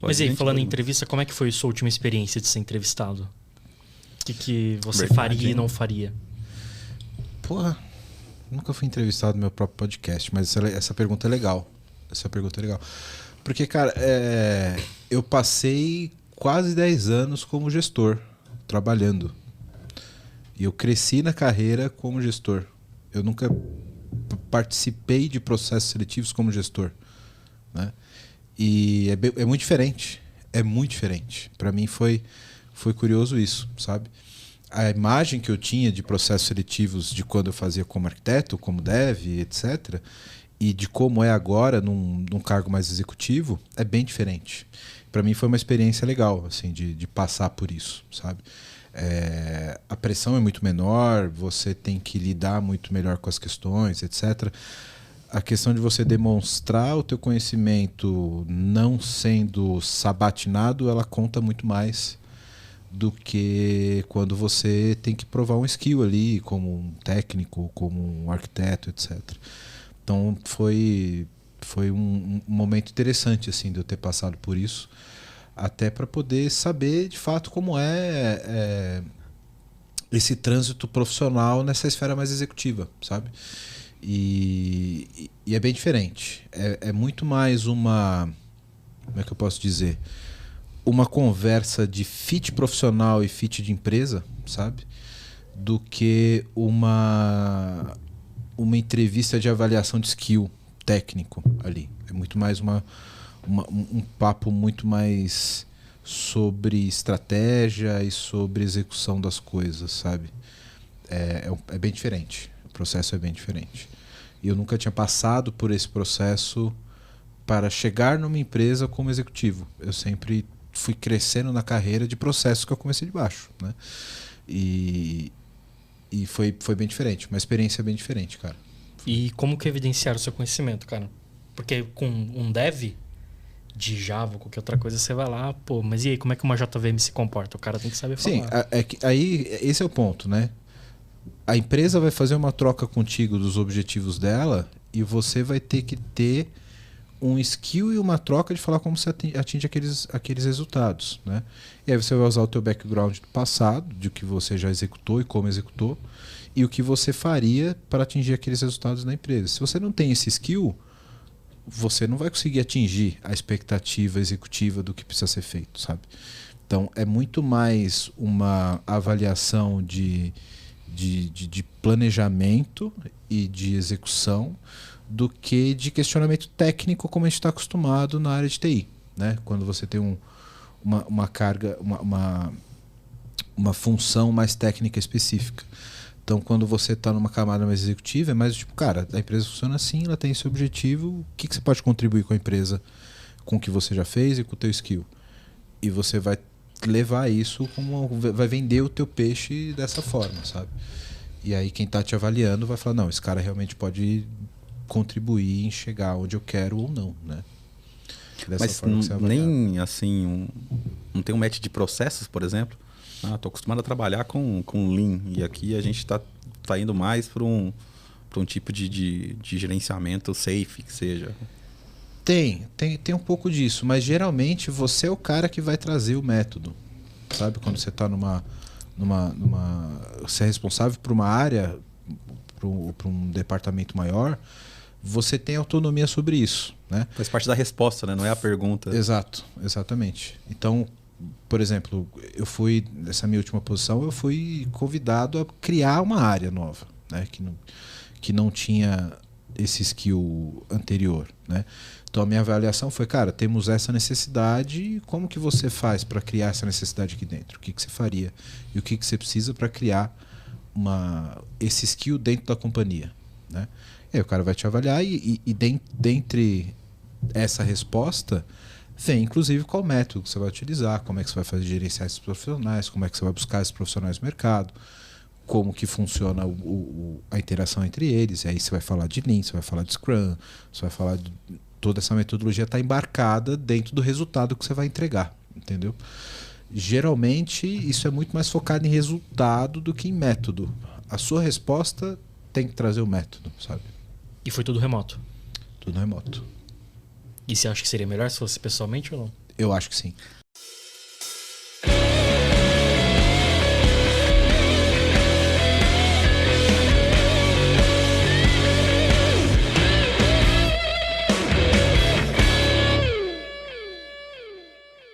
Mas aí, falando em entrevista, como é que foi a sua última experiência de ser entrevistado? O que você faria e não faria? Porra, nunca fui entrevistado no meu próprio podcast, mas essa pergunta é legal. Essa pergunta é legal. Porque, cara, eu passei quase 10 anos como gestor, trabalhando. E eu cresci na carreira como gestor. Eu nunca participei de processos seletivos como gestor, né? E é muito diferente. É muito diferente. Para mim foi curioso isso, sabe? A imagem que eu tinha de processos seletivos de quando eu fazia como arquiteto, como dev, etc., e de como é agora num cargo mais executivo, é bem diferente. Para mim foi uma experiência legal, assim, de passar por isso, sabe? A pressão é muito menor, você tem que lidar muito melhor com as questões, etc. A questão de você demonstrar o teu conhecimento não sendo sabatinado, ela conta muito mais do que quando você tem que provar um skill ali, como um técnico, como um arquiteto, etc. Então foi um momento interessante assim de eu ter passado por isso, até para poder saber de fato como é esse trânsito profissional nessa esfera mais executiva, sabe? E é bem diferente. É muito mais uma... Como é que eu posso dizer? Uma conversa de fit profissional e fit de empresa, sabe? Do que uma entrevista de avaliação de skill técnico ali. É muito mais um papo muito mais sobre estratégia e sobre execução das coisas, sabe? É bem diferente. O processo é bem diferente. E eu nunca tinha passado por esse processo para chegar numa empresa como executivo. Eu sempre fui crescendo na carreira de processos que eu comecei de baixo, né? E foi bem diferente. Uma experiência bem diferente, cara. E como que evidenciar o seu conhecimento, cara? Porque com um dev de Java ou qualquer outra coisa, você vai lá, pô, mas e aí, como é que uma JVM se comporta? O cara tem que saber falar. Sim, aí esse é o ponto, né? A empresa vai fazer uma troca contigo dos objetivos dela e você vai ter que ter um skill e uma troca de falar como você atinge aqueles resultados, né? E aí você vai usar o teu background do passado, de o que você já executou e como executou, e o que você faria para atingir aqueles resultados na empresa. Se você não tem esse skill, você não vai conseguir atingir a expectativa executiva do que precisa ser feito, sabe? Então é muito mais uma avaliação de planejamento e de execução do que de questionamento técnico como a gente está acostumado na área de TI, né? Quando você tem uma carga, uma função mais técnica específica. Então, quando você está numa camada mais executiva, é mais tipo, cara, a empresa funciona assim, ela tem esse objetivo, o que você pode contribuir com a empresa, com o que você já fez e com o teu skill. E você vai levar isso vai vender o teu peixe dessa forma, sabe? E aí quem está te avaliando vai falar, não, esse cara realmente pode contribuir em chegar onde eu quero ou não, né? Dessa mas forma que nem assim, não tem um match de processos, por exemplo? Estou acostumado a trabalhar com Lean e aqui a gente está indo mais para um tipo de gerenciamento safe, que seja. Tem um pouco disso, mas geralmente você é o cara que vai trazer o método, sabe? Quando você está você é responsável por uma área, por um departamento maior, você tem autonomia sobre isso, né? Faz parte da resposta, né? Não é a pergunta. Exato, exatamente. Então, por exemplo, nessa minha última posição, eu fui convidado a criar uma área nova, né? Que não tinha esse skill anterior, né? Então a minha avaliação foi, cara, temos essa necessidade, como que você faz para criar essa necessidade aqui dentro? O que você faria? E o que você precisa para criar esse skill dentro da companhia, né? E aí o cara vai te avaliar e dentre essa resposta vem inclusive qual método que você vai utilizar, como é que você vai fazer gerenciar esses profissionais, como é que você vai buscar esses profissionais no mercado, como que funciona a interação entre eles. E aí você vai falar de Lean, você vai falar de Scrum, você vai falar de... Toda essa metodologia está embarcada dentro do resultado que você vai entregar, entendeu? Geralmente isso é muito mais focado em resultado do que em método. A sua resposta tem que trazer o método, sabe? E foi tudo remoto? Tudo remoto. E você acha que seria melhor se fosse pessoalmente ou não? Eu acho que sim.